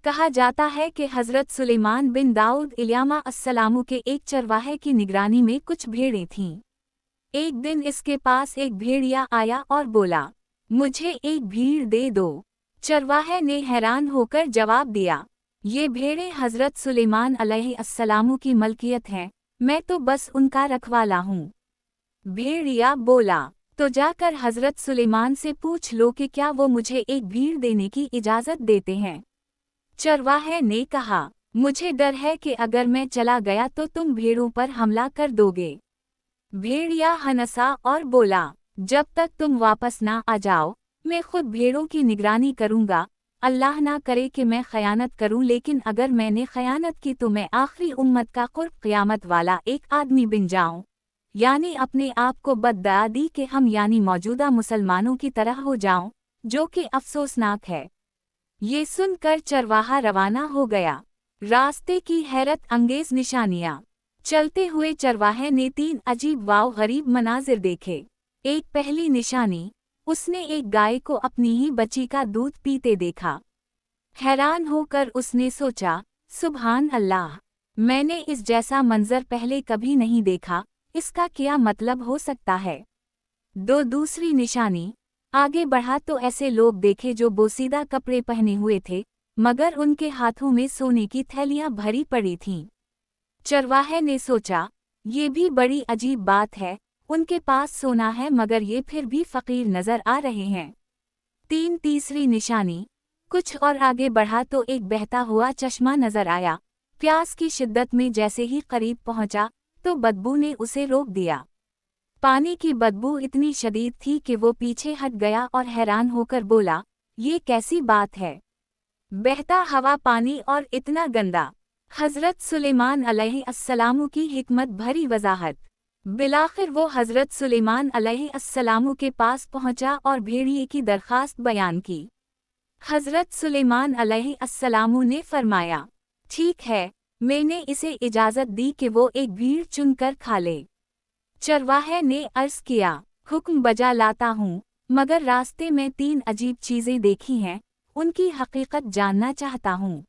کہا جاتا ہے کہ حضرت سلیمان بن داؤد علیہ السلام کے ایک چرواہے کی نگرانی میں کچھ بھیڑیں تھیں۔ ایک دن اس کے پاس ایک بھیڑیا آیا اور بولا، مجھے ایک بھیڑ دے دو۔ چرواہے نے حیران ہو کر جواب دیا، یہ بھیڑیں حضرت سلیمان علیہ السلام کی ملکیت ہیں، میں تو بس ان کا رکھوالا ہوں۔ بھیڑیا بولا، تو جا کر حضرت سلیمان سے پوچھ لو کہ کیا وہ مجھے ایک بھیڑ دینے کی اجازت دیتے ہیں۔ چرواہے نے کہا، مجھے ڈر ہے کہ اگر میں چلا گیا تو تم بھیڑوں پر حملہ کر دو گے۔ بھیڑیا ہنسا اور بولا، جب تک تم واپس نہ آ جاؤ میں خود بھیڑوں کی نگرانی کروں گا۔ اللہ نہ کرے کہ میں خیانت کروں، لیکن اگر میں نے خیانت کی تو میں آخری امت کا قرب قیامت والا ایک آدمی بن جاؤں، یعنی اپنے آپ کو بددعا دی کہ ہم یعنی موجودہ مسلمانوں کی طرح ہو جاؤں، جو کہ افسوسناک ہے۔ یہ سن کر چرواہا روانہ ہو گیا۔ راستے کی حیرت انگیز نشانیاں۔ چلتے ہوئے چرواہے نے 3 عجیب واو غریب مناظر دیکھے۔ ایک پہلی نشانی، اس نے ایک گائے کو اپنی ہی بچی کا دودھ پیتے دیکھا۔ حیران ہو کر اس نے سوچا، سبحان اللہ، میں نے اس جیسا منظر پہلے کبھی نہیں دیکھا، اس کا کیا مطلب ہو سکتا ہے؟ دوسری نشانی، آگے بڑھا تو ایسے لوگ دیکھے جو بوسیدہ کپڑے پہنے ہوئے تھے، مگر ان کے ہاتھوں میں سونے کی تھیلیاں بھری پڑی تھیں۔ چرواہے نے سوچا، یہ بھی بڑی عجیب بات ہے، ان کے پاس سونا ہے مگر یہ پھر بھی فقیر نظر آ رہے ہیں۔ تیسری نشانی، کچھ اور آگے بڑھا تو ایک بہتا ہوا چشمہ نظر آیا۔ پیاس کی شدت میں جیسے ہی قریب پہنچا تو بدبو نے اسے روک دیا۔ پانی کی بدبو اتنی شدید تھی کہ وہ پیچھے ہٹ گیا اور حیران ہو کر بولا، یہ کیسی بات ہے؟ بہتا ہوا پانی اور اتنا گندا۔ حضرت سلیمان علیہ السلام کی حکمت بھری وضاحت۔ بالآخر وہ حضرت سلیمان علیہ السلام کے پاس پہنچا اور بھیڑیے کی درخواست بیان کی۔ حضرت سلیمان علیہ السلام نے فرمایا، ٹھیک ہے، میں نے اسے اجازت دی کہ وہ ایک بھیڑ چن کر کھا لے۔ چرواہے نے عرض کیا، حکم بجا لاتا ہوں، مگر راستے میں 3 عجیب چیزیں دیکھی ہیں، ان کی حقیقت جاننا چاہتا ہوں۔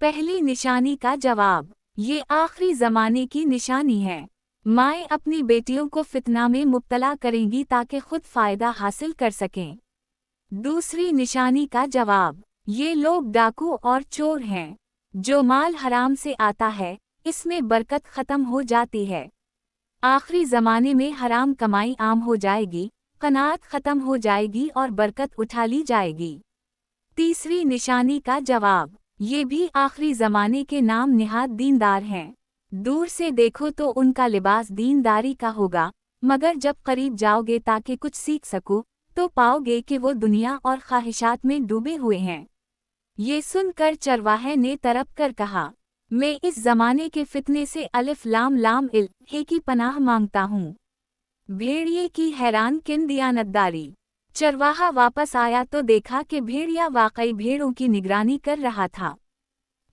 پہلی نشانی کا جواب، یہ آخری زمانے کی نشانی ہے۔ مائیں اپنی بیٹیوں کو فتنہ میں مبتلا کریں گی تاکہ خود فائدہ حاصل کر سکیں۔ دوسری نشانی کا جواب، یہ لوگ ڈاکو اور چور ہیں۔ جو مال حرام سے آتا ہے، اس میں برکت ختم ہو جاتی ہے۔ آخری زمانے میں حرام کمائی عام ہو جائے گی، قناعت ختم ہو جائے گی اور برکت اٹھا لی جائے گی۔ تیسری نشانی کا جواب، یہ بھی آخری زمانے کے نام نہاد دیندار ہیں۔ دور سے دیکھو تو ان کا لباس دینداری کا ہوگا، مگر جب قریب جاؤ گے تاکہ کچھ سیکھ سکو تو پاؤ گے کہ وہ دنیا اور خواہشات میں ڈوبے ہوئے ہیں۔ یہ سن کر چرواہے نے تڑپ کر کہا، میں اس زمانے کے فتنے سے الف لام لام الہ کی پناہ مانگتا ہوں۔ بھیڑیے کی حیران کن دیانتداری۔ چرواہا واپس آیا تو دیکھا کہ بھیڑیا واقعی بھیڑوں کی نگرانی کر رہا تھا۔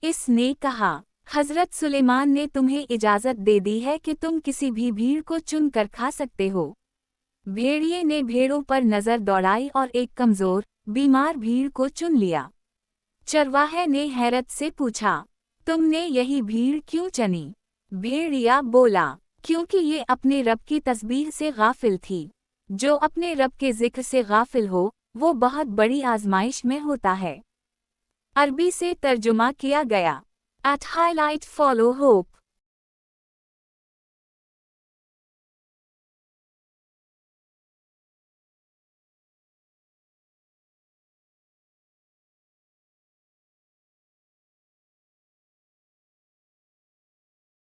اس نے کہا، حضرت سلیمان نے تمہیں اجازت دے دی ہے کہ تم کسی بھی بھیڑ کو چن کر کھا سکتے ہو۔ بھیڑیے نے بھیڑوں پر نظر دوڑائی اور ایک کمزور، بیمار بھیڑ کو چن لیا۔ چرواہے نے حیرت سے پوچھا، تم نے یہی بھیڑ کیوں چنی؟ بھیڑیا بولا، کیونکہ یہ اپنے رب کی تسبیح سے غافل تھی۔ جو اپنے رب کے ذکر سے غافل ہو، وہ بہت بڑی آزمائش میں ہوتا ہے۔ عربی سے ترجمہ کیا گیا۔ @highlight follow hope